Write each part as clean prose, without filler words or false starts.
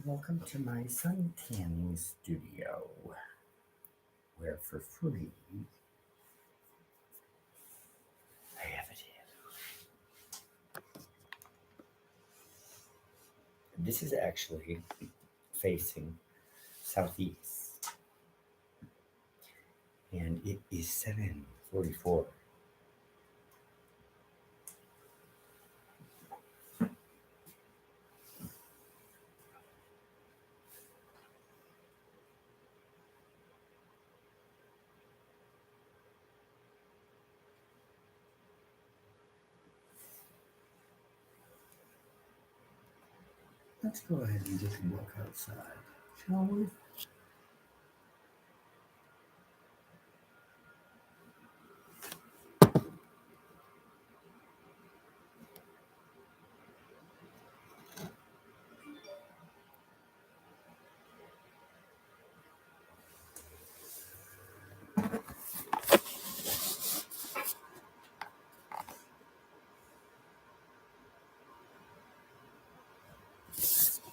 Welcome to my sun tanning studio, where for free I have it in. This is actually facing southeast, and it is 7:44. Let's go ahead and just look outside, shall we?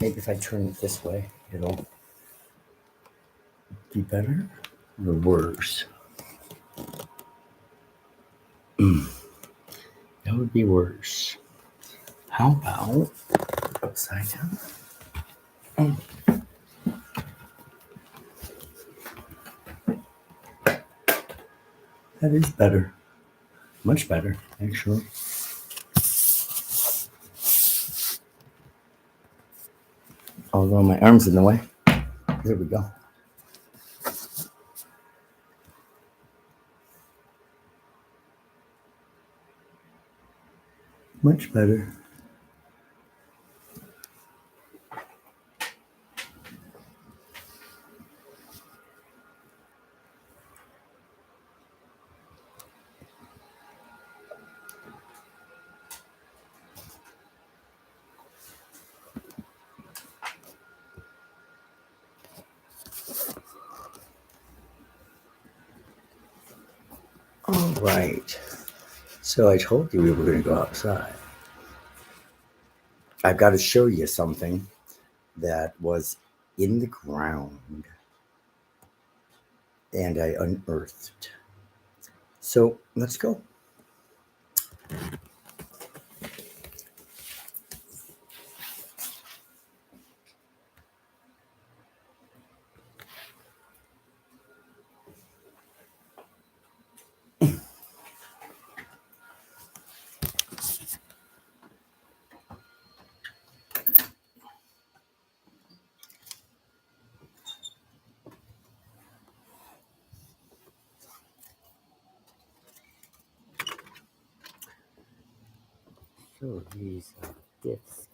Maybe if I turn it this way, it'll be better or worse. That would be worse. How about upside down? That is better. Much better, actually. Although my arm's in the way. There we go. Much better. All right. So I told you we were going to go outside. I've got to show you something that was in the ground and I unearthed. So let's go. So these discs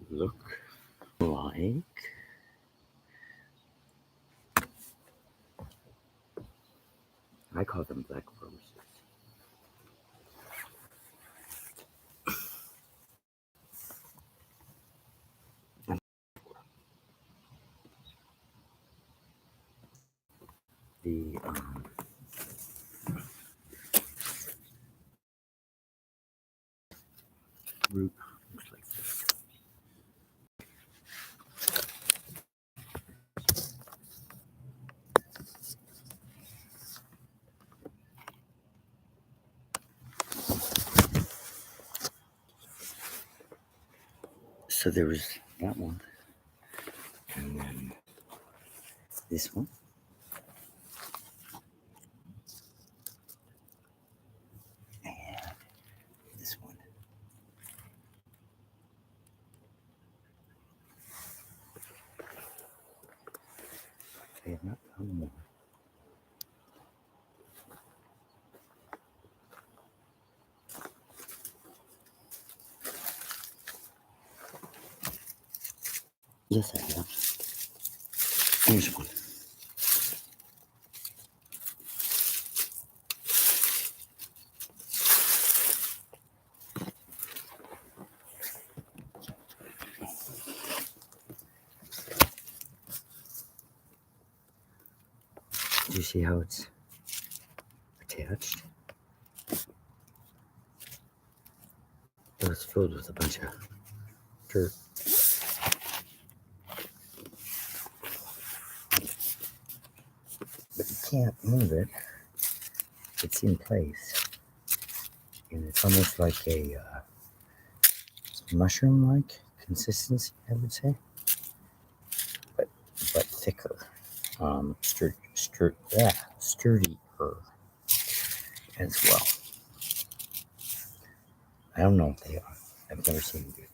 look like I call them black roses. The root looks like this. So there was that one, and then this one, and this one. I have not found more. Yes, I have. Here's one. Do you see how it's attached? It was filled with a bunch of dirt. But you can't move it. It's in place. And it's almost like a mushroom-like consistency, I would say. But thicker. Sturdier as well. I don't know what they are. I've never seen them before.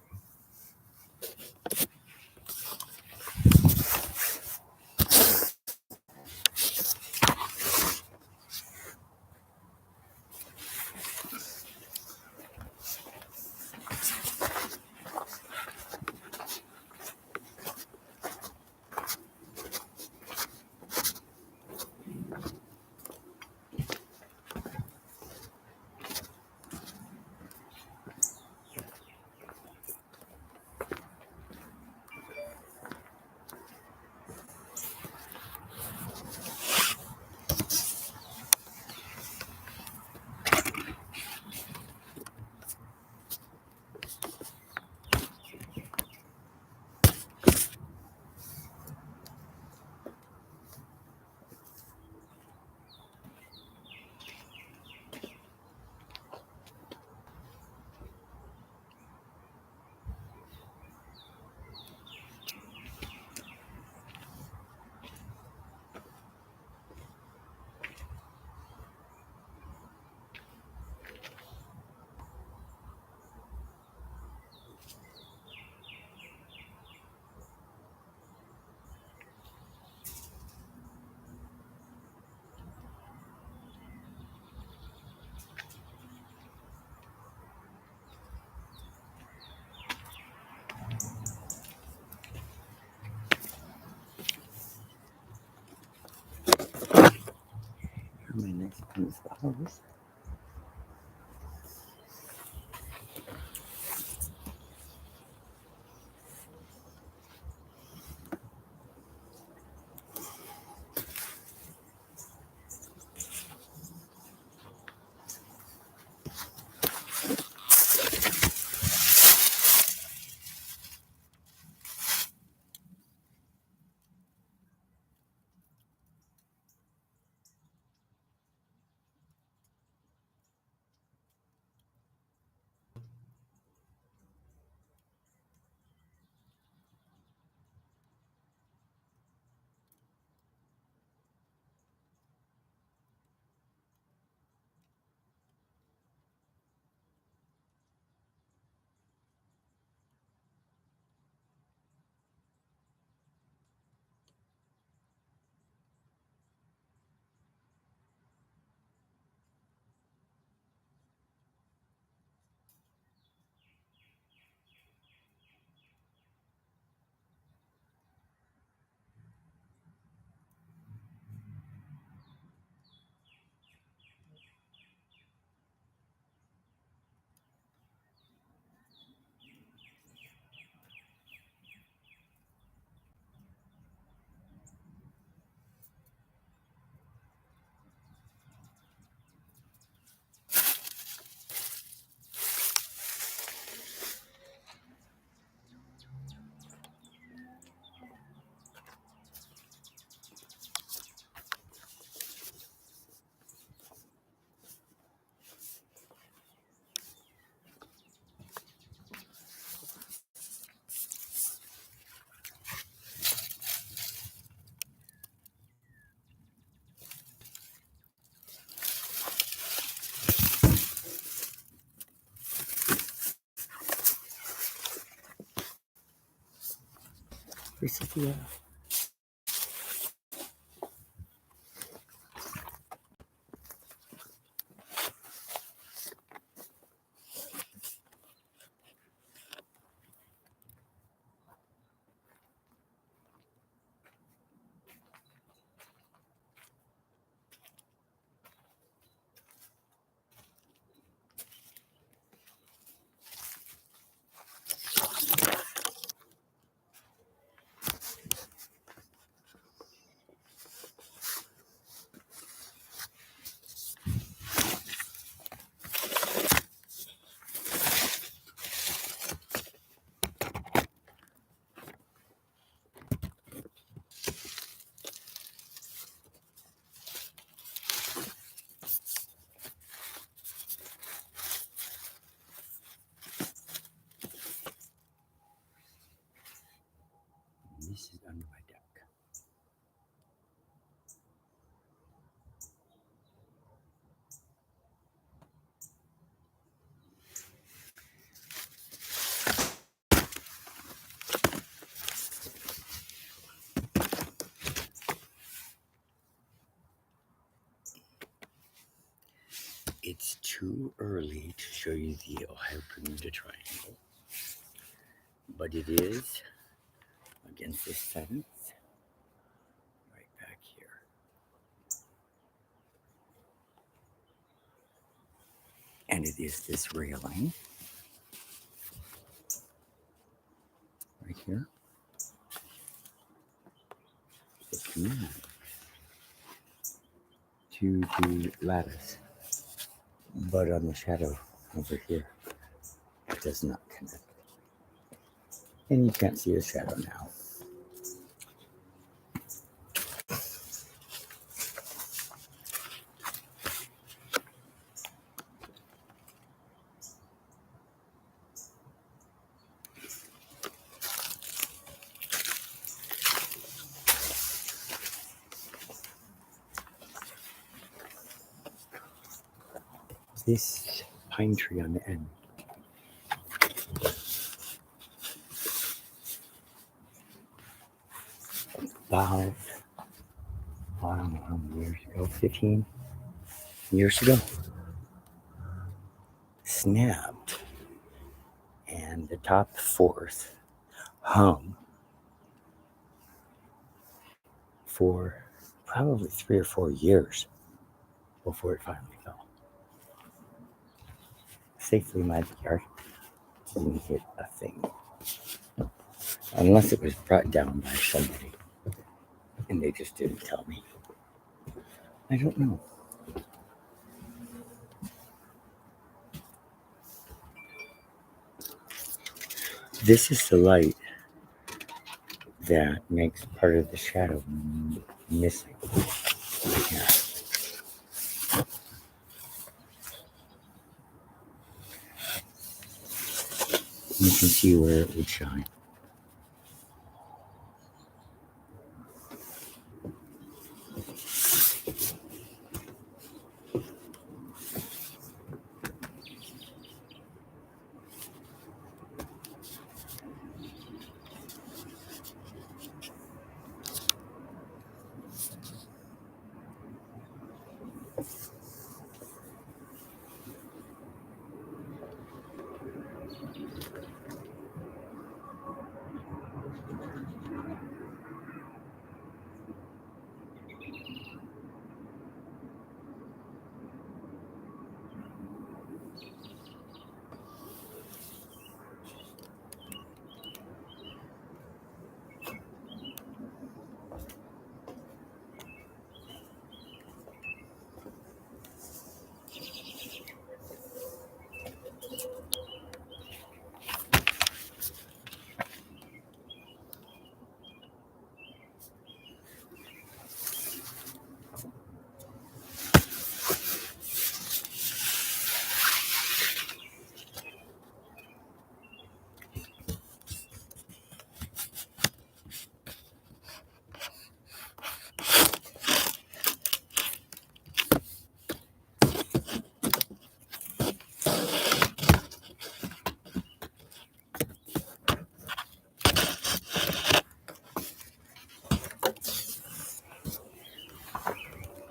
Here's the hose. This is the This is under my deck. It's too early to show you the Ohio Bermuda Triangle, but it is against the 7th, right back here. And it is this railing right here. It connects to the lattice, but on the shadow over here, it does not connect. And you can't see the shadow now. This pine tree on the end. About, I don't know how many years ago, 15 years ago, snapped, and the top fourth hung for probably 3 or 4 years. before it finally fell. Safely in my yard, didn't hit a thing. Unless it was brought down by somebody and they just didn't tell me. I don't know. This is the light that makes part of the shadow missing. Yeah. You can see where it would shine.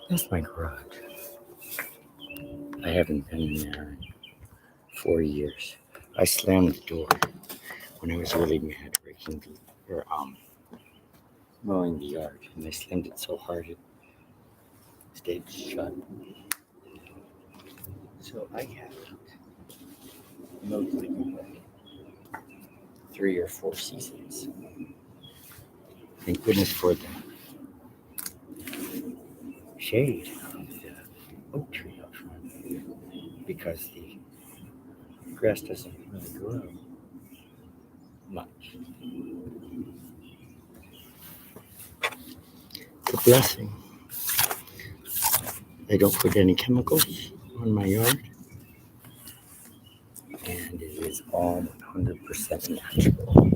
That's my garage. I haven't been in there in 4 years. I slammed the door when I was really mad mowing the yard, and I slammed it so hard it stayed shut. So I haven't mowed like 3 or 4 seasons. Thank goodness for the shade of the oak tree up front, because the grass doesn't really grow much. It's a blessing. I don't put any chemicals on my yard, and it is all 100% natural.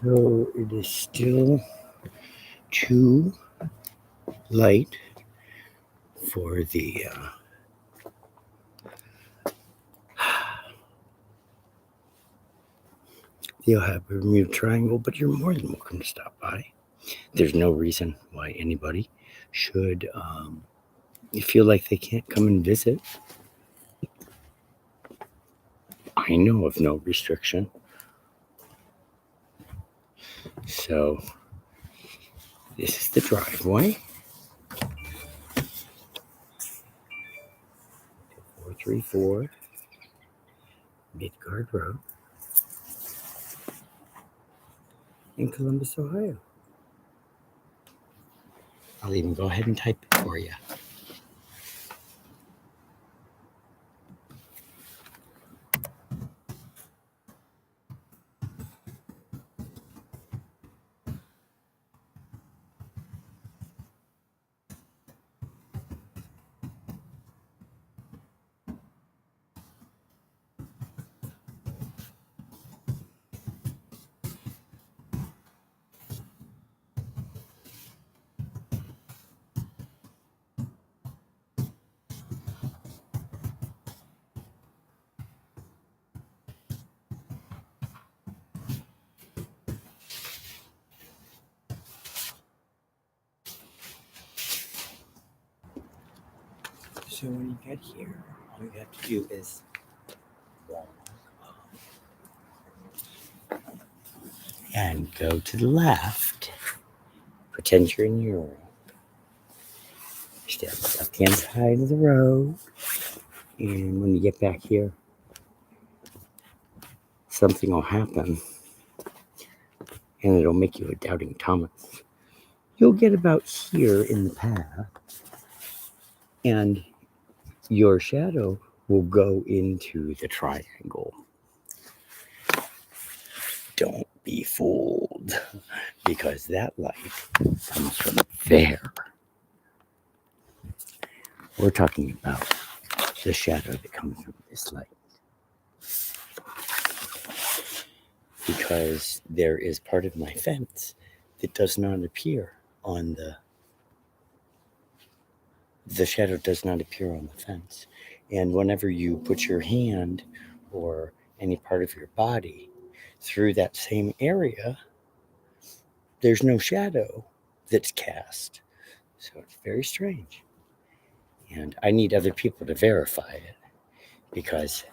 So it is still too light for the you'll have a Bermuda Triangle, but you're more than welcome to stop by. There's no reason why anybody should feel like they can't come and visit. I know of no restriction. So this is the driveway. 434 Midgard Road in Columbus, Ohio. I'll even go ahead and type it for you. So when you get here, all you have to do is walk and go to the left. Pretend you're in your room. Stay on the left-hand side of the road. And when you get back here, something will happen. And it'll make you a doubting Thomas. You'll get about here in the path. And your shadow will go into the triangle. Don't be fooled, because that light comes from there. We're talking about the shadow that comes from this light. Because there is part of my fence that does not appear on the shadow does not appear on the fence. And whenever you put your hand or any part of your body through that same area, there's no shadow that's cast. So it's very strange. And I need other people to verify it, because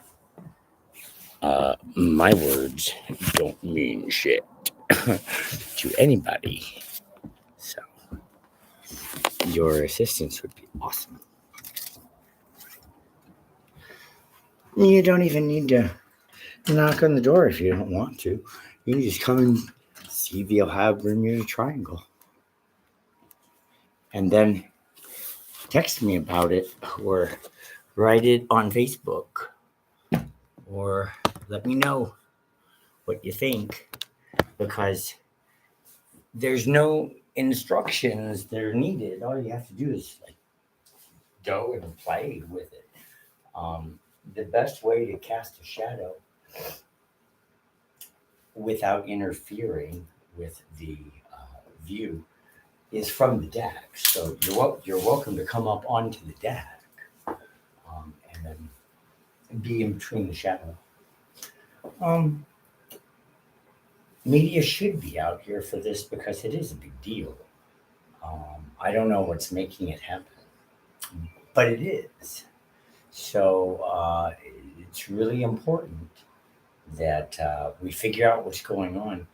my words don't mean shit to anybody. So your assistance would be awesome. You don't even need to knock on the door if you don't want to. You can just come and see the Ohio Bermuda Triangle. And then text me about it, or write it on Facebook, or let me know what you think, because there's no instructions that are needed. All you have to do is go and play with it. The best way to cast a shadow without interfering with the view is from the deck. So you're welcome to come up onto the deck, and then be in between the shadow. Media should be out here for this, because it is a big deal. I don't know what's making it happen, but it is. So it's really important that we figure out what's going on,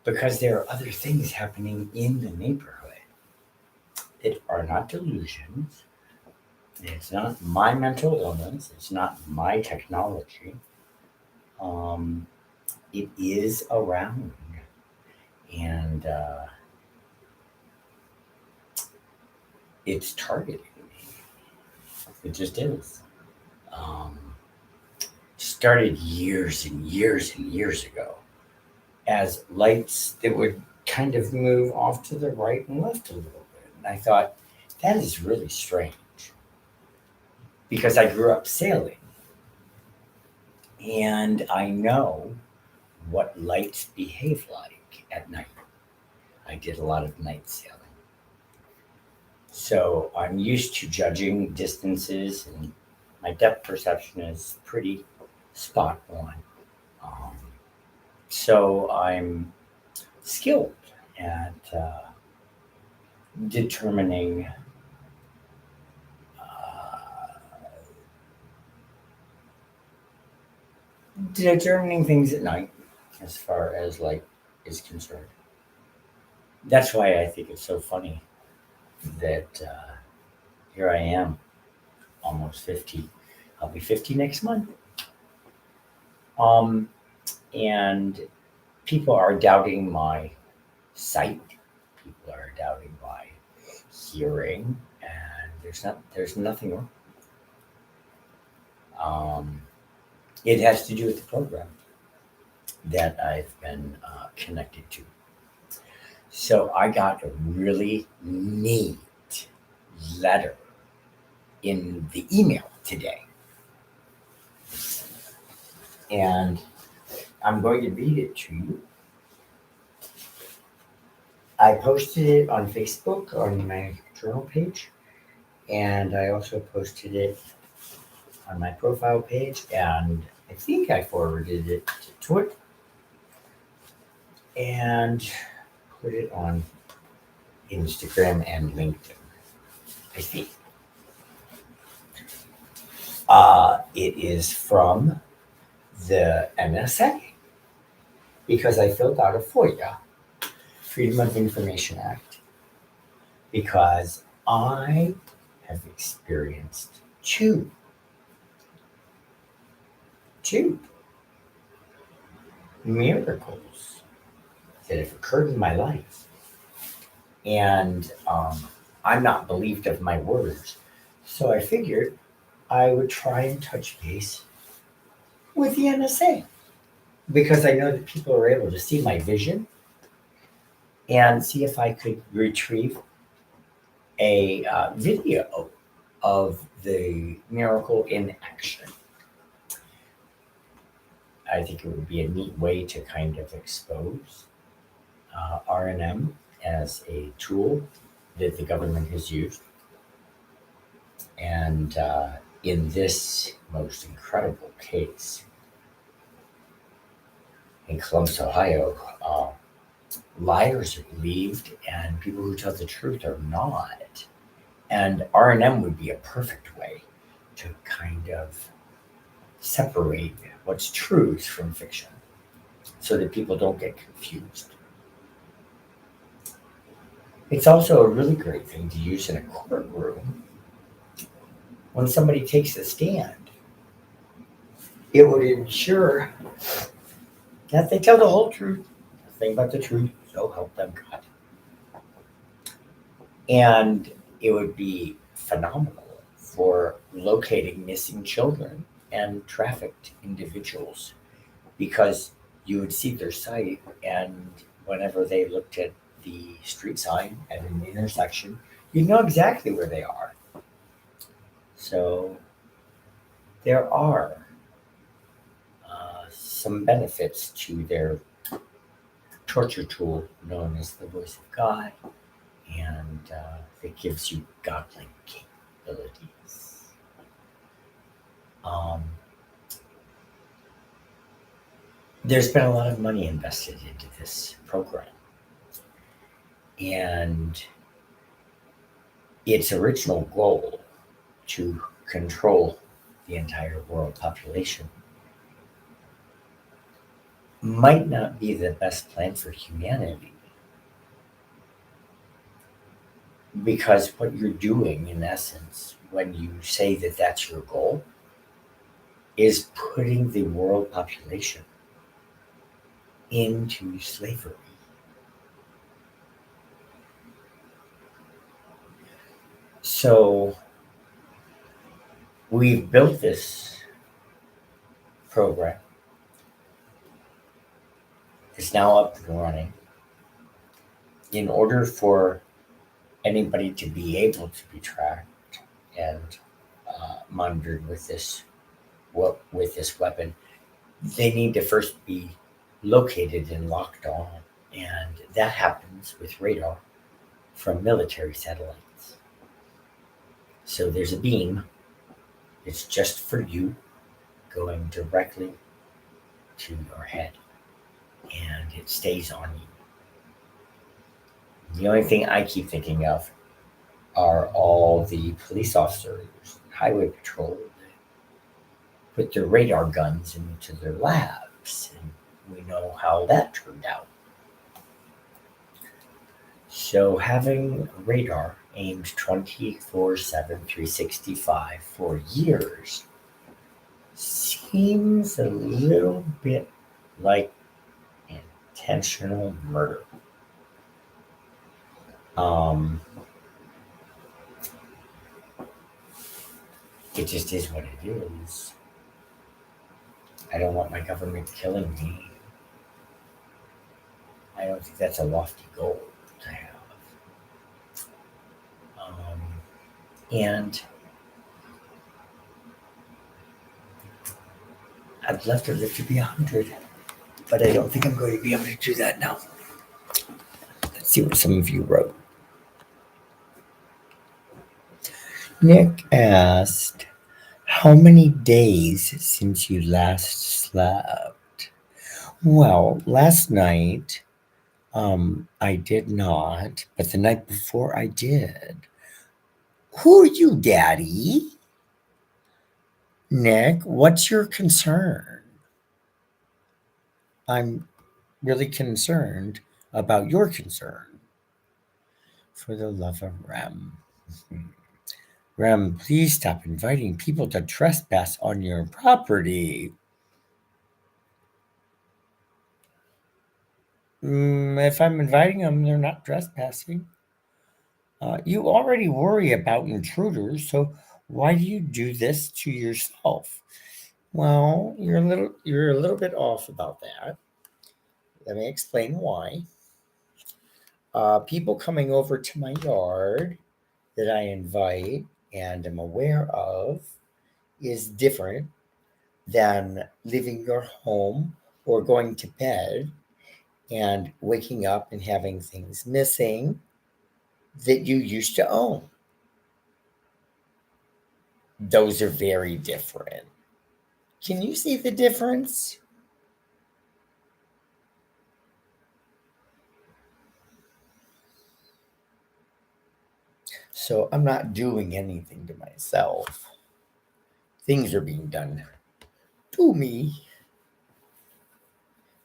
because there are other things happening in the neighborhood that are not delusions. It's not my mental illness. It's not my technology. It is around, and it's targeting me. It just is. Started years and years and years ago as lights that would kind of move off to the right and left a little bit. And I thought, that is really strange, because I grew up sailing, and I know what lights behave like. like at night. I did a lot of night sailing. So I'm used to judging distances, and my depth perception is pretty spot on. Um, so I'm skilled at determining uh, determining things at night as far as light is concerned. That's why I think it's so funny that here I am, almost 50. I'll be 50 next month. Um, and people are doubting my sight. People are doubting my hearing, and there's nothing wrong. Um, it has to do with the program that I've been connected to. So I got a really neat letter in the email today, and I'm going to read it to you. I posted it on Facebook on my journal page, and I also posted it on my profile page, and I think I forwarded it to Twitter and put it on Instagram and LinkedIn. I think. It is from the NSA because I filled out a FOIA, Freedom of Information Act, because I have experienced two miracles that have occurred in my life. And I'm not believed of my words. So I figured I would try and touch base with the NSA because I know that people are able to see my vision and see if I could retrieve a video of the miracle in action. I think it would be a neat way to kind of expose RNM as a tool that the government has used. And in this most incredible case in Columbus, Ohio, liars are believed and people who tell the truth are not. And RNM would be a perfect way to kind of separate what's truth from fiction so that people don't get confused. It's also a really great thing to use in a courtroom when somebody takes a stand. It would ensure that they tell the whole truth, nothing but the truth, so help them God. And it would be phenomenal for locating missing children and trafficked individuals because you would see their sight, and whenever they looked at the street sign at an intersection, you know exactly where they are. So there are some benefits to their torture tool known as the voice of God, and it gives you godlike capabilities. Um, there's been a lot of money invested into this program, and its original goal to control the entire world population might not be the best plan for humanity. Because what you're doing, in essence, when you say that that's your goal, is putting the world population into slavery. So we've built this program. It's now up and running. In order for anybody to be able to be tracked and monitored with this weapon, they need to first be located and locked on. And that happens with radar from military satellites. So there's a beam, it's just for you, going directly to your head, and it stays on you. The only thing I keep thinking of are all the police officers, highway patrol, that put their radar guns into their labs, and we know how that turned out. So having radar aimed 24/7, 365 for years seems a little bit like intentional murder. Um, it just is what it is. I don't want my government killing me. I don't think that's a lofty goal to have. And I'd love to live to be 100, but I don't think I'm going to be able to do that now. Let's see what some of you wrote. Nick asked, how many days since you last slept? Well, last night I did not, but the night before I did. Who are you, Daddy? Nick, what's your concern? I'm really concerned about your concern. For the love of Rem. Rem, please stop inviting people to trespass on your property. If I'm inviting them, they're not trespassing. You already worry about intruders, so why do you do this to yourself? Well, you're a little bit off about that. Let me explain why. People coming over to my yard that I invite and am aware of is different than leaving your home or going to bed and waking up and having things missing that you used to own. Those are very different. Can you see the difference? So I'm not doing anything to myself. Things are being done to me.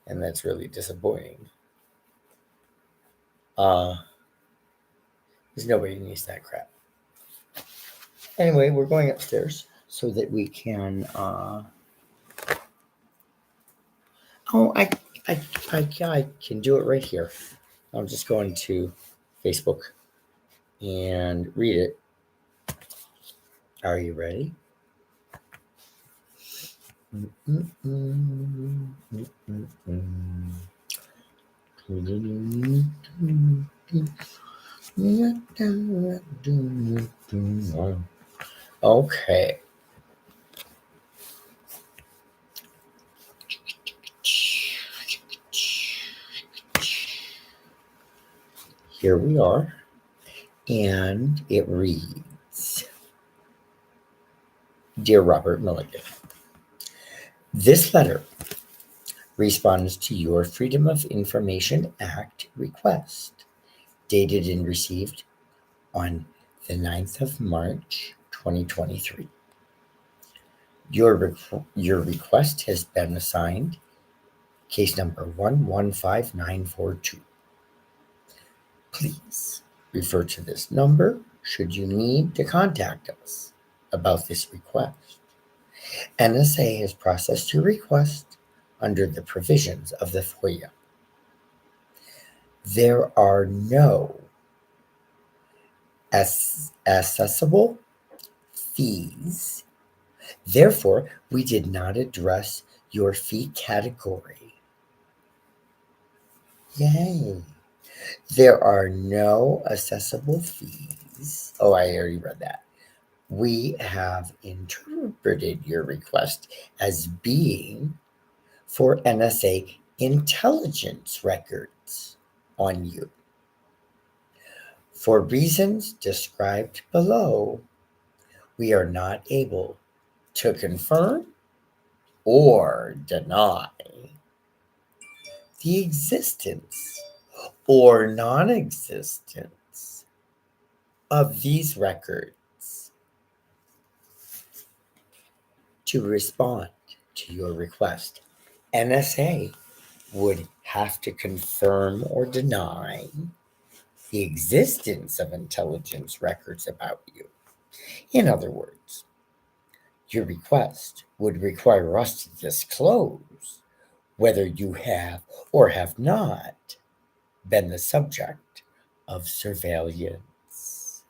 And that's really disappointing. Because nobody needs that crap. Anyway, we're going upstairs so that we can. I can do it right here. I'm just going to Facebook and read it. Are you ready? Okay. Here we are. And it reads, Dear Robert Milligan, this letter responds to your Freedom of Information Act request, dated and received on the 9th of March, 2023. Your request has been assigned case number 115942. Please refer to this number should you need to contact us about this request. NSA has processed your request under the provisions of the FOIA. There are no accessible fees. Therefore, we did not address your fee category. Yay. There are no accessible fees. Oh, I already read that. We have interpreted your request as being for NSA intelligence records. on you. For reasons described below, we are not able to confirm or deny the existence or non existence of these records. To respond to your request, NSA would have to confirm or deny the existence of intelligence records about you. In other words, your request would require us to disclose whether you have or have not been the subject of surveillance.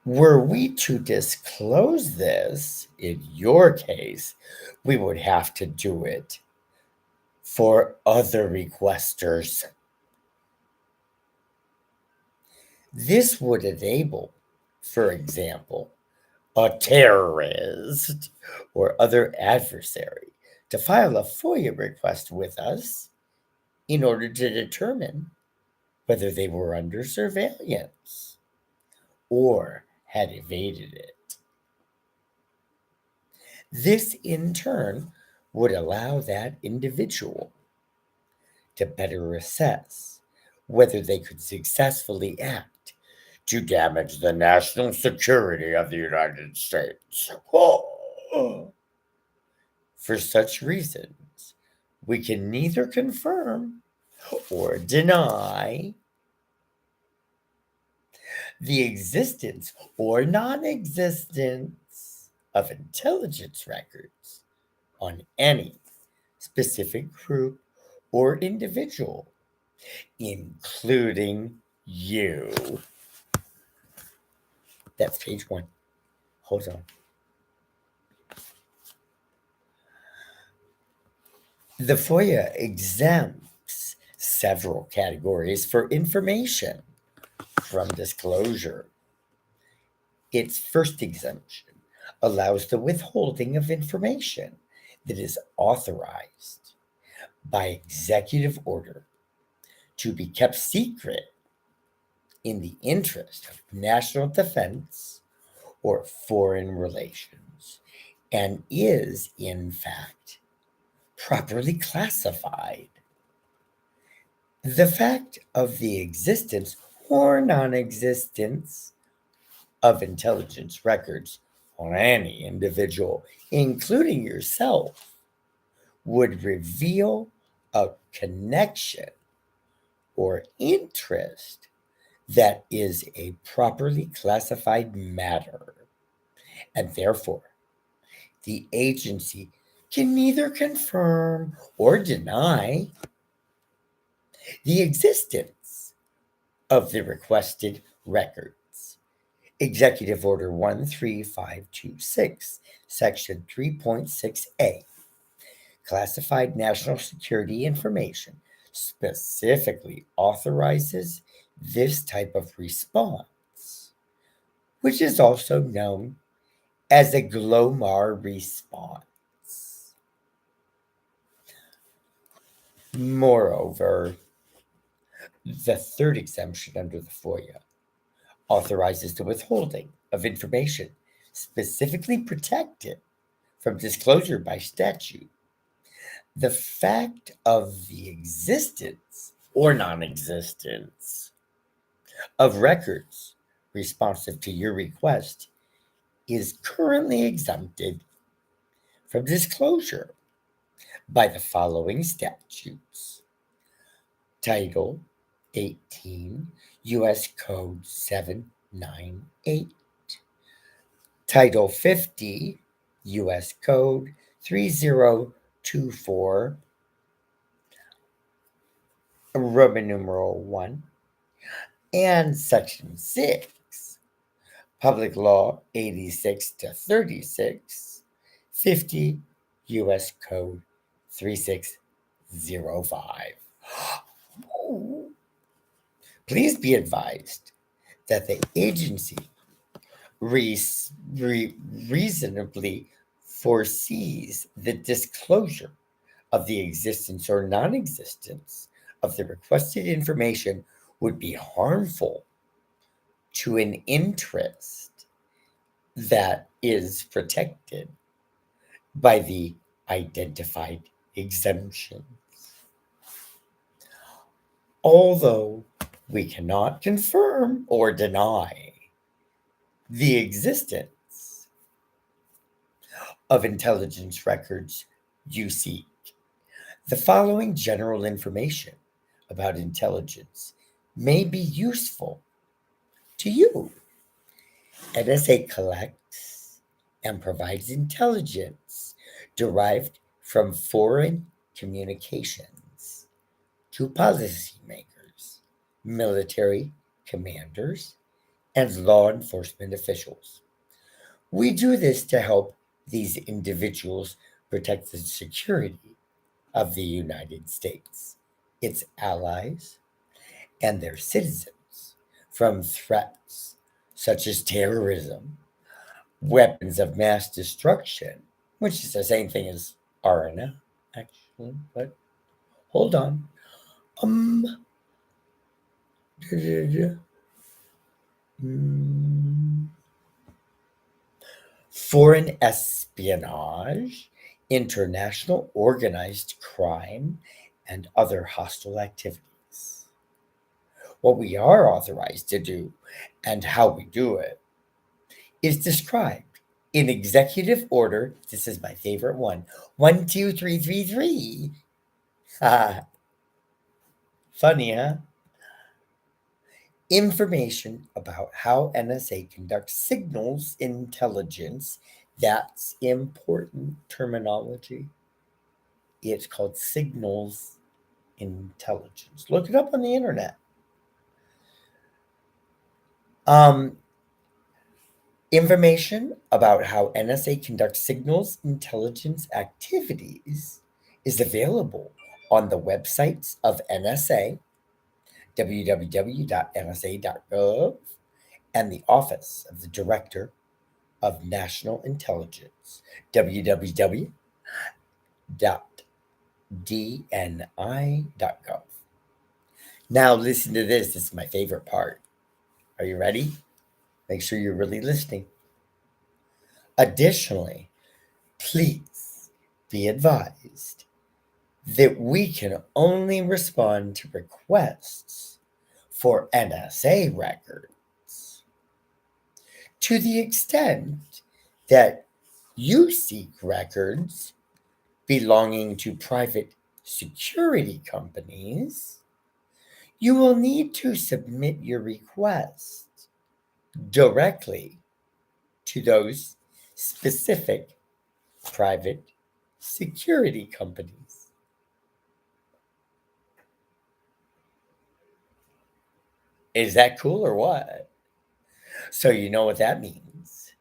Were we to disclose this, in your case, we would have to do it for other requesters. This would enable, for example, a terrorist or other adversary to file a FOIA request with us in order to determine whether they were under surveillance or had evaded it. This, in turn, would allow that individual to better assess whether they could successfully act to damage the national security of the United States. For such reasons, we can neither confirm or deny the existence or non existence of intelligence records on any specific group or individual, including you. That's page 1. Hold on. The FOIA exempts several categories for information from disclosure. Its first exemption allows the withholding of information that is authorized by executive order to be kept secret in the interest of national defense or foreign relations, and is, in fact, properly classified. The fact of the existence or non existence of intelligence records on any individual, including yourself, would reveal a connection or interest that is a properly classified matter, and therefore the agency can neither confirm or deny the existence of the requested records. Executive Order 13526, Section 3.6a, Classified National Security Information, specifically authorizes this type of response, which is also known as a GLOMAR response. Moreover, the third exemption under the FOIA authorizes the withholding of information specifically protected from disclosure by statute. The fact of the existence or non existence of records responsive to your request is currently exempted from disclosure by the following statutes: Title 18, U.S. Code 798, Title 50, U.S. Code 3024, Roman numeral 1, and Section 6, Public Law 86 to 36, 50 U.S. Code 3605. Please be advised that the agency reasonably foresees the disclosure of the existence or non-existence of the requested information would be harmful to an interest that is protected by the identified exemptions. Although we cannot confirm or deny the existence of intelligence records you seek, the following general information about intelligence may be useful to you. NSA collects and provides intelligence derived from foreign communications to policymakers, military commanders, and law enforcement officials. We do this to help these individuals protect the security of the United States, its allies, and their citizens from threats such as terrorism, weapons of mass destruction, which is the same thing as RNA, actually, but hold on. Um, mm, Foreign espionage, international organized crime, and other hostile activities. What we are authorized to do and how we do it is described in executive order. This is my favorite one. 12333. Ha! Funny, huh? Information about how NSA conducts signals intelligence. That's important terminology. It's called signals intelligence. Look it up on the internet. Um, Information about how NSA conducts signals intelligence activities is available on the websites of NSA, www.nsa.gov, and the Office of the Director of National Intelligence, www.dni.gov. Now, listen to this. This is my favorite part. Are you ready? Make sure you're really listening. Additionally, please be advised that we can only respond to requests for NSA records to the extent that you seek records belonging to private security companies. You will need to submit your request directly to those specific private security companies. Is that cool or what? So, you know what that means.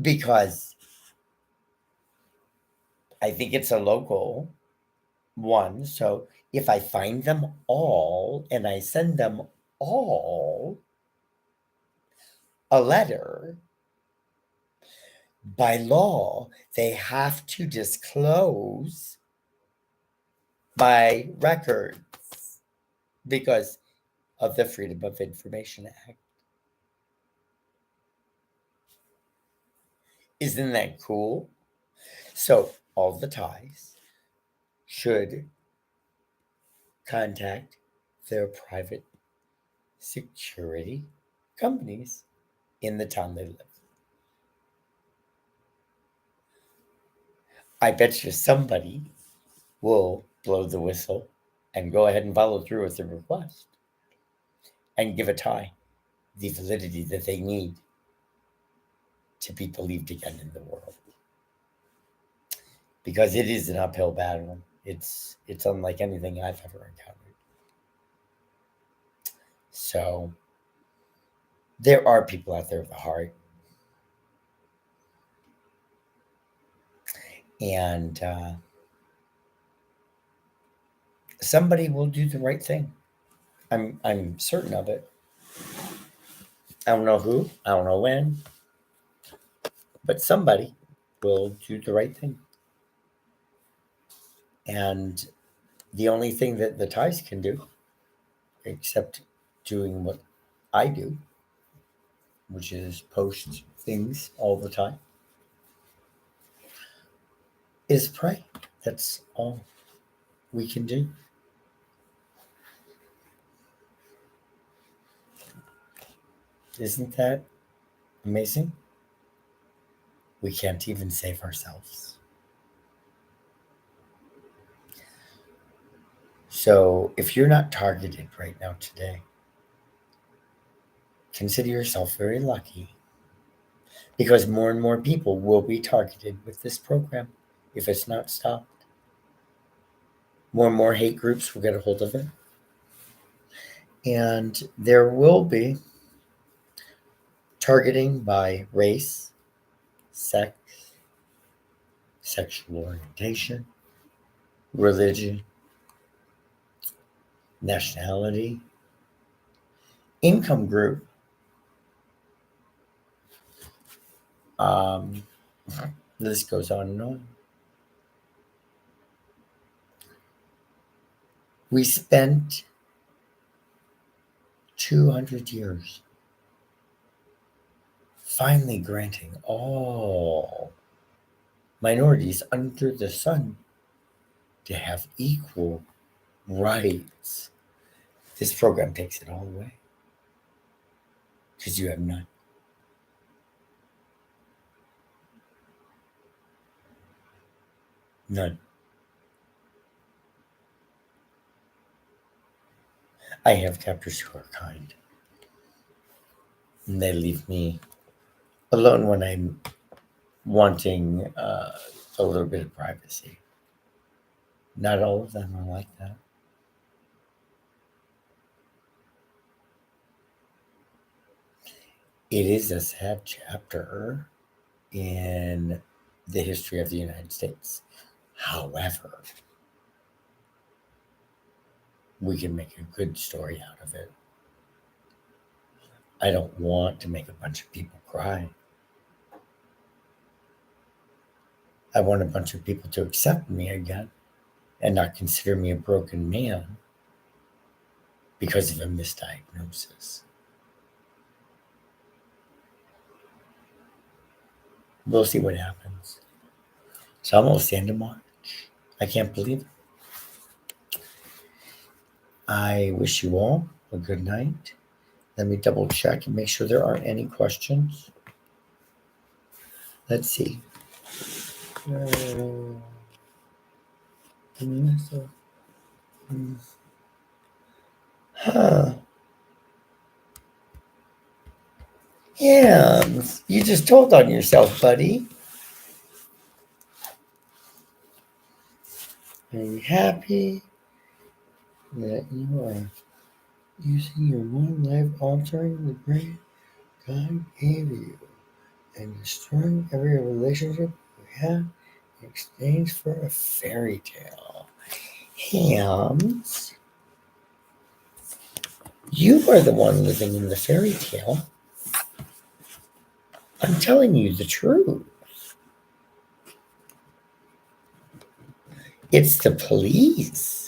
Because I think it's a local one. So, if I find them all and I send them all a letter, by law, they have to disclose my records because of the Freedom of Information Act. Isn't that cool? So, all the ties should contact their private security companies in the town they live. I bet you somebody will blow the whistle and go ahead and follow through with the request and give a tie the validity that they need to be believed again in the world. Because it is an uphill battle. It's unlike anything I've ever encountered. So there are people out there with a heart. And somebody will do the right thing. I'm certain of it. I don't know who, I don't know when, but somebody will do the right thing. And the only thing that the ties can do, except doing what I do, which is post things all the time, is pray. That's all we can do. Isn't that amazing? We can't even save ourselves. So if you're not targeted right now today, consider yourself very lucky, because more and more people will be targeted with this program if it's not stopped. More and more hate groups will get a hold of it. And there will be targeting by race, sex, sexual orientation, religion, nationality, income group. Um, this goes on and on. We spent 200 years finally granting all minorities under the sun to have equal rights. This program takes it all away because you have none. None. I have captors who are kind, and they leave me alone when I'm wanting a little bit of privacy. Not all of them are like that. It is a sad chapter in the history of the United States. However, we can make a good story out of it. I don't want to make a bunch of people cry. I want a bunch of people to accept me again and not consider me a broken man because of a misdiagnosis. We'll see what happens. It's almost the end of March. I can't believe it. I wish you all a good night. Let me double check and make sure there aren't any questions. Let's see. Huh. Yeah, you just told on yourself, buddy. Are you happy that you are using your one life altering the brain God gave you and destroying every relationship you have in exchange for a fairy tale? Hams, you are the one living in the fairy tale. I'm telling you the truth. It's the police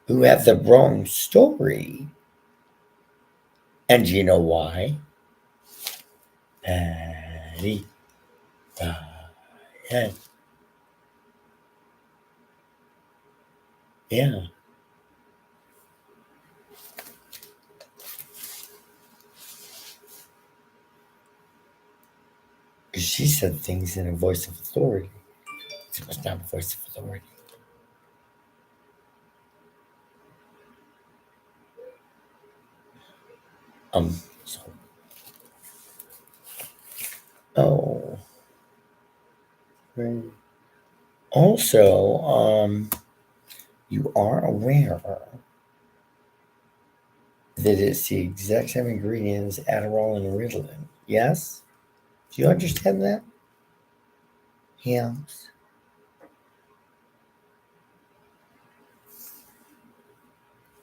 who have the wrong story. And you know why? Patty. Yeah. Yeah. Because she said things in a voice of authority. It was not a voice of authority. So. Oh. Right. Also, you are aware that it's the exact same ingredients Adderall and Ritalin. Yes? Do you understand that? Yes.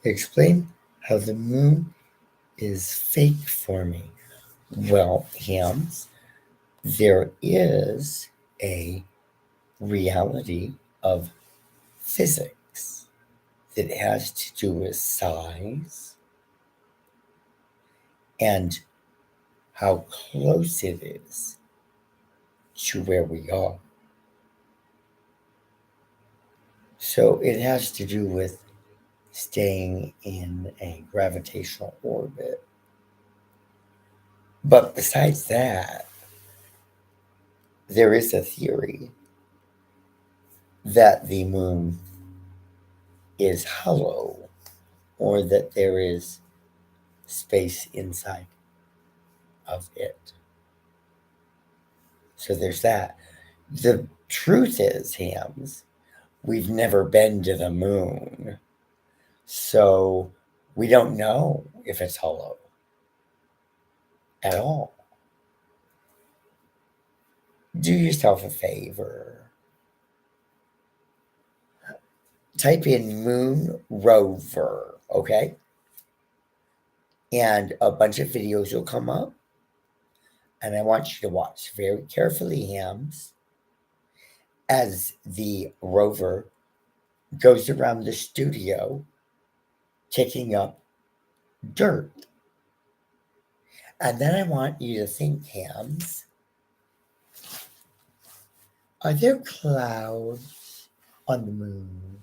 Explain how the moon is fake for me. Well, Hams, there is a reality of physics that has to do with size and how close it is to where we are. So it has to do with staying in a gravitational orbit. But besides that, there is a theory that the moon is hollow or that there is space inside of it. So there's that. The truth is, Hams, we've never been to the moon. So we don't know if it's hollow at all. Do yourself a favor. Type in moon rover, okay? And a bunch of videos will come up. And I want you to watch very carefully, Hams, as the rover goes around the studio taking up dirt. And then I want you to think, Hams, are there clouds on the moon?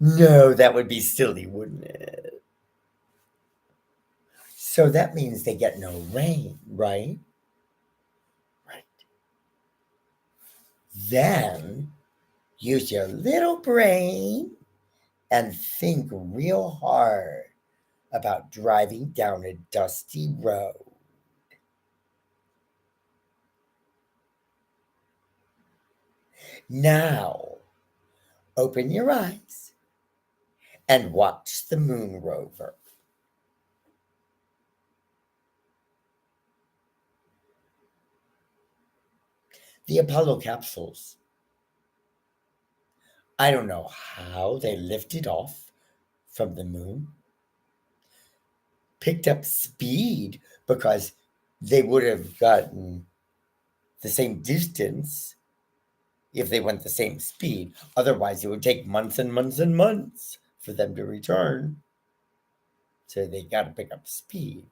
No, that would be silly, wouldn't it? So that means they get no rain, right? Right. Then use your little brain and think real hard about driving down a dusty road. Now, open your eyes and watch the moon rover. The Apollo capsules. I don't know how they lifted off from the moon, picked up speed because they would have gotten the same distance if they went the same speed. Otherwise, it would take months and months and months for them to return. So they got to pick up speed.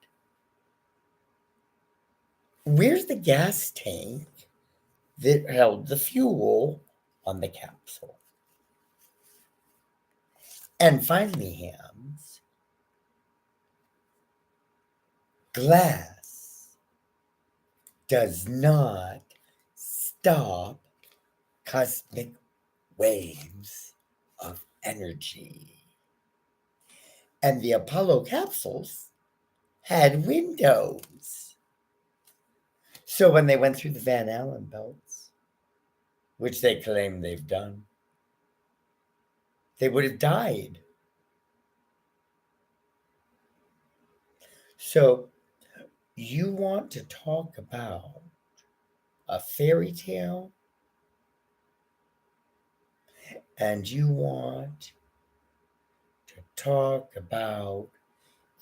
Where's the gas tank that held the fuel on the capsule? And finally, Hams, glass does not stop cosmic waves of energy. And the Apollo capsules had windows. So when they went through the Van Allen belts, which they claim they've done, they would have died. So you want to talk about a fairy tale, and you want to talk about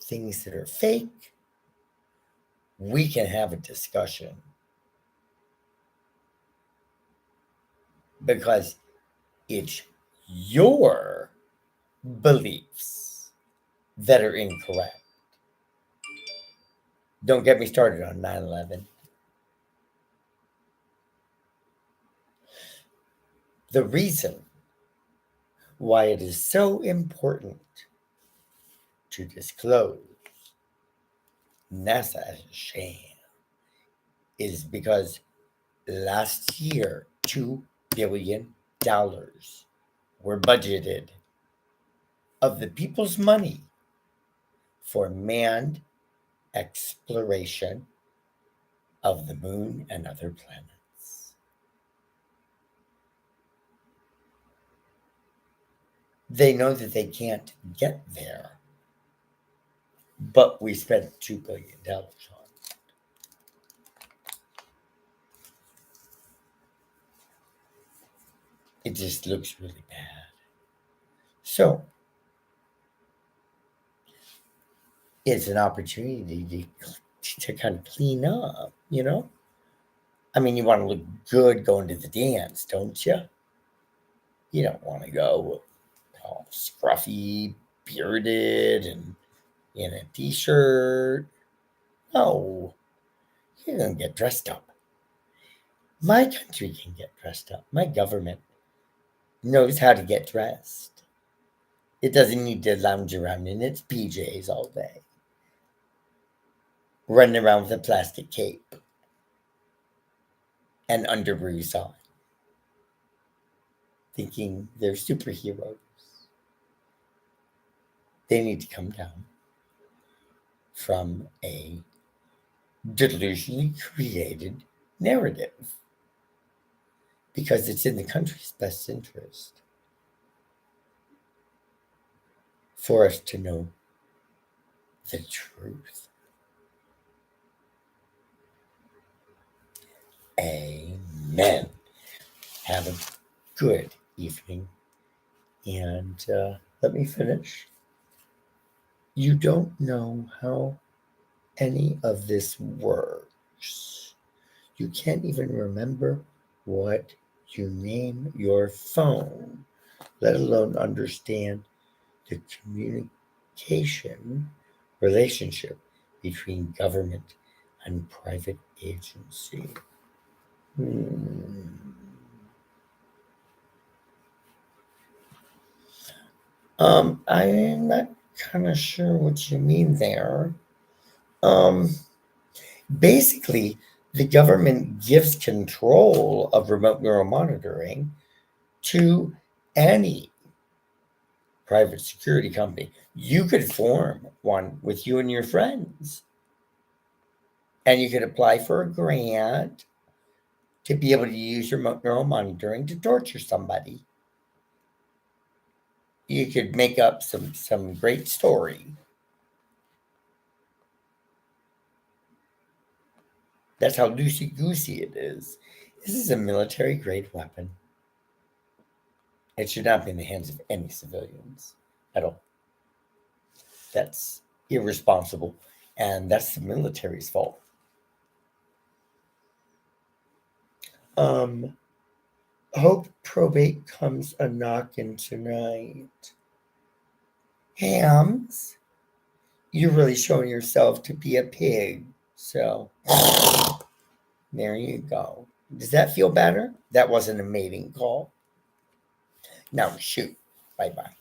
things that are fake, we can have a discussion. Because it's your beliefs that are incorrect. Don't get me started on 9/11. The reason why it is so important to disclose NASA as a sham is because last year, $2 billion were budgeted of the people's money for manned exploration of the moon and other planets. They know that they can't get there, but we spent $2 billion on it. It just looks really bad. So it's an opportunity to kind of clean up, you know? I mean, you want to look good going to the dance, don't you? You don't want to go all scruffy, bearded, and in a t-shirt. No, you're going to get dressed up. My country can get dressed up. My government knows how to get dressed. It doesn't need to lounge around in its PJs all day, running around with a plastic cape and underoos on, thinking they're superheroes. They need to come down from a delusionally created narrative because it's in the country's best interest for us to know the truth. Amen. Have a good evening. And let me finish. You don't know how any of this works. You can't even remember what you name your phone, let alone understand the communication relationship between government and private agency. I'm not kind of sure what you mean there. Basically, the government gives control of remote neural monitoring to any private security company. You could form one with you and your friends, and you could apply for a grant to be able to use remote neural monitoring to torture somebody. You could make up some great story. That's how loosey-goosey it is. This is a military-grade weapon. It should not be in the hands of any civilians at all. That's irresponsible, and that's the military's fault. Hope probate comes a knocking tonight. Hams, you're really showing yourself to be a pig. So there you go. Does that feel better? That wasn't a mating call. Now shoot. Bye-bye.